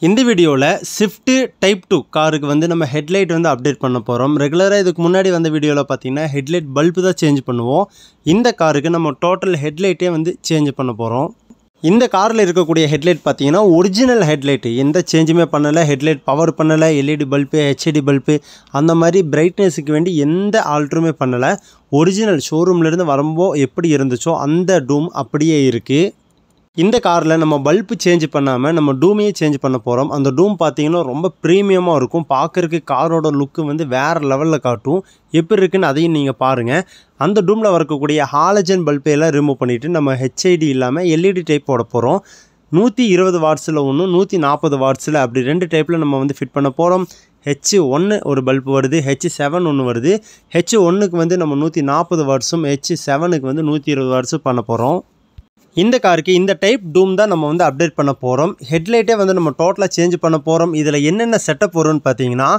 இந்த வீடியோவில் Swift type 2 காருக்கு வந்து நம்ம ஹெட்லைட் வந்து அப்டேட் பண்ண போகிறோம். ரெகுலராக இதுக்கு முன்னாடி வந்த வீடியோவில் பார்த்தீங்கன்னா ஹெட்லைட் பல்பு தான் சேஞ்ச் பண்ணுவோம். இந்த காருக்கு நம்ம டோட்டல் ஹெட்லைட்டே வந்து சேஞ்ச் பண்ண போகிறோம். இந்த காரில் இருக்கக்கூடிய ஹெட்லைட் பார்த்தீங்கன்னா ஒரிஜினல் ஹெட்லைட்டு, எந்த சேஞ்சுமே பண்ணலை. ஹெட்லைட் பவர் பண்ணலை, எல்இடி பல்பு, ஹெச்டி பல்பு அந்த மாதிரி பிரைட்னஸுக்கு வேண்டி எந்த ஆல்ட்ருமே பண்ணலை. ஒரிஜினல் ஷோரூம்லேருந்து வரும்போது எப்படி இருந்துச்சோ அந்த டூம் அப்படியே இருக்குது. இந்த காரில் நம்ம பல்பு சேஞ்ச் பண்ணாமல் நம்ம டூமையே சேஞ்ச் பண்ண போகிறோம். அந்த டூம் பார்த்தீங்கன்னா ரொம்ப ப்ரீமியமாக இருக்கும். பார்க்குறதுக்கு காரோட லுக்கு வந்து வேறு லெவலில் காட்டும். எப்படி இருக்குன்னு அதையும் நீங்கள் பாருங்கள். அந்த டூமில் வரக்கூடிய ஹாலஜன் பல்பையெல்லாம் ரிமூவ் பண்ணிவிட்டு நம்ம ஹெச்ஐடி இல்லாமல் எல்இடி டைப் போட போகிறோம். 120 வாட்ஸில் ஒன்று, 140 வாட்ஸில் அப்படி 2 டைப்பில் நம்ம வந்து ஃபிட் பண்ண போகிறோம். H1 ஒரு பல்பு வருது, H7 ஒன்று வருது. H1க்கு வந்து நம்ம 140 வாட்ஸும், H7க்கு வந்து 120 வாட்ஸும் பண்ண போகிறோம். இந்த காருக்கு இந்த டைப் டூம் தான் நம்ம வந்து அப்டேட் பண்ண போகிறோம். ஹெட்லைட்டே வந்து நம்ம டோட்டலாக சேஞ்ச் பண்ண போகிறோம். இதில் என்னென்ன செட்டப் வரும்னு பார்த்தீங்கன்னா,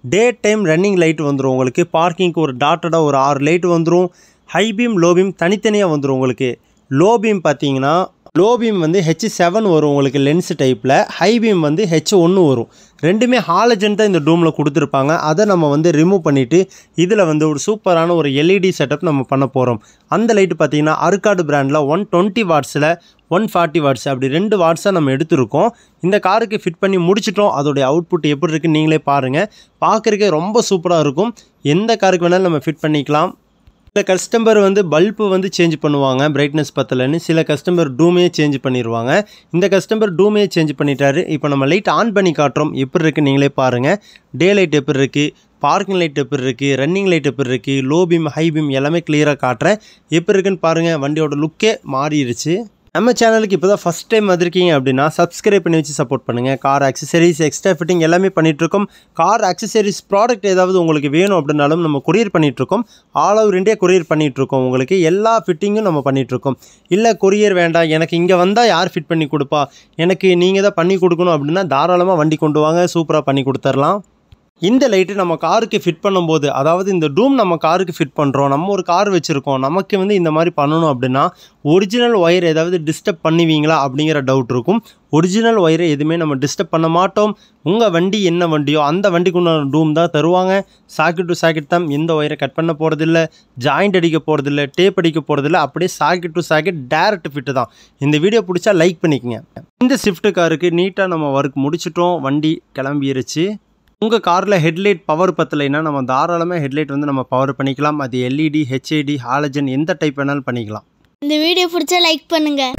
டே டைம் ரன்னிங் லைட் வந்துடும் உங்களுக்கு. பார்க்கிங்க்கு ஒரு டாட்டடாக ஒரு 6 லைட் வந்துடும். ஹை பீம் லோ பீம் தனித்தனியாக வந்துடும் உங்களுக்கு. லோ பீம் பார்த்தீங்கன்னா லோ பீம் வந்து H7 வரும் உங்களுக்கு லென்ஸ் டைப்பில். ஹை பீம் வந்து H1 வரும். ரெண்டுமே ஹாலஜன் தான் இந்த டூமில் கொடுத்துருப்பாங்க. அதை நம்ம வந்து ரிமூவ் பண்ணிவிட்டு இதில் வந்து ஒரு சூப்பரான ஒரு எல்இடி செட்டப் நம்ம பண்ண போகிறோம். அந்த லைட்டு பார்த்தீங்கன்னா அர்காடு பிராண்டில் 120 வாட்ஸில் 140 வாட்ஸ் அப்படி 2 வாட்ஸாக நம்ம எடுத்துருக்கோம். இந்த காருக்கு ஃபிட் பண்ணி முடிச்சிட்டோம். அதோடைய அவுட்புட் எப்படி இருக்குன்னு நீங்களே பாருங்கள். பார்க்குறதுக்கே ரொம்ப சூப்பராக இருக்கும். எந்த காருக்கு வேணாலும் நம்ம ஃபிட் பண்ணிக்கலாம். சில கஸ்டமர் வந்து பல்பு வந்து சேஞ்ச் பண்ணுவாங்க பிரைட்னஸ் பத்தலைன்னு. சில கஸ்டமர் டூமே சேஞ்ச் பண்ணிடுவாங்க. இந்த கஸ்டமர் டூமே சேஞ்ச் பண்ணிட்டாரு. இப்போ நம்ம லைட் ஆன் பண்ணி காட்டுறோம். எப்படி இருக்குது நீங்களே பாருங்கள். டே லைட் எப்படி இருக்குது, பார்க்கிங் லைட் எப்படி இருக்குது, ரன்னிங் லைட் எப்படி இருக்குது, லோ பீம் ஹை பீம் எல்லாமே கிளியராக காட்டுறேன். எப்படி இருக்குன்னு பாருங்கள். வண்டியோட லுக்கே மாறிடுச்சு. நம்ம சேனலுக்கு இப்போ தான் ஃபஸ்ட் டைம் வந்திருக்கீங்க அப்படின்னா சப்ஸ்கிரைப் பண்ணி வச்சு சப்போர்ட் பண்ணுங்கள். கார் அக்சசரிஸ், எக்ஸ்ட்ரா ஃபிட்டிங் எல்லாமே பண்ணிகிட்ருக்கோம். கார் அக்சசரிஸ் ப்ராடக்ட் ஏதாவது உங்களுக்கு வேணும் அப்படின்னாலும் நம்ம கொரியர் பண்ணிகிட்ருக்கோம். ஆல் ஓவர் இந்தியா கொரியர் பண்ணிகிட்ருக்கோம். உங்களுக்கு எல்லா ஃபிட்டிங்கும் நம்ம பண்ணிகிட்ருக்கோம். இல்லை கொரியர் வேண்டாம், எனக்கு இங்கே வந்தால் யார் ஃபிட் பண்ணி கொடுப்பா, எனக்கு நீங்கள் தான் பண்ணி கொடுக்கணும் அப்படின்னா தாராளமாக வண்டி கொண்டு வாங்க, சூப்பராக பண்ணி கொடுத்துர்லாம். இந்த லைட்டு நம்ம காருக்கு ஃபிட் பண்ணும்போது, அதாவது இந்த டூம் நம்ம காருக்கு ஃபிட் பண்ணுறோம், நம்ம ஒரு கார் வச்சுருக்கோம், நமக்கு வந்து இந்த மாதிரி பண்ணணும் அப்படின்னா ஒரிஜினல் ஒயர் ஏதாவது டிஸ்டர்ப் பண்ணுவீங்களா அப்படிங்கிற டவுட் இருக்கும். ஒரிஜினல் ஒயரை எதுவுமே நம்ம டிஸ்டர்ப் பண்ண மாட்டோம். உங்கள் வண்டி என்ன வண்டியோ அந்த வண்டிக்குண்டான டூம் தான் தருவாங்க. சாக்கெட் டு சாக்கெட் தான். எந்த ஒயரை கட் பண்ண போகிறதில்ல, ஜாயிண்ட் அடிக்க போகிறதில்ல, டேப் அடிக்க போகிறதில்ல. அப்படியே socket to socket direct fit தான். இந்த வீடியோ பிடிச்சா லைக் பண்ணிக்கங்க. இந்த ஸ்விஃப்ட் காருக்கு நீட்டாக நம்ம ஒர்க் முடிச்சிட்டோம். வண்டி கிளம்பிருச்சு. உங்கள் காரில் ஹெட்லைட் பவர் பத்தலைன்னா நம்ம தாராளமாக ஹெட்லைட் வந்து நம்ம பவர் பண்ணிக்கலாம். அது எல்இடி, ஹெச்ஐடி, ஹாலஜன் எந்த டைப் வேணாலும் பண்ணிக்கலாம். இந்த வீடியோ பிடிச்சா லைக் பண்ணுங்கள்.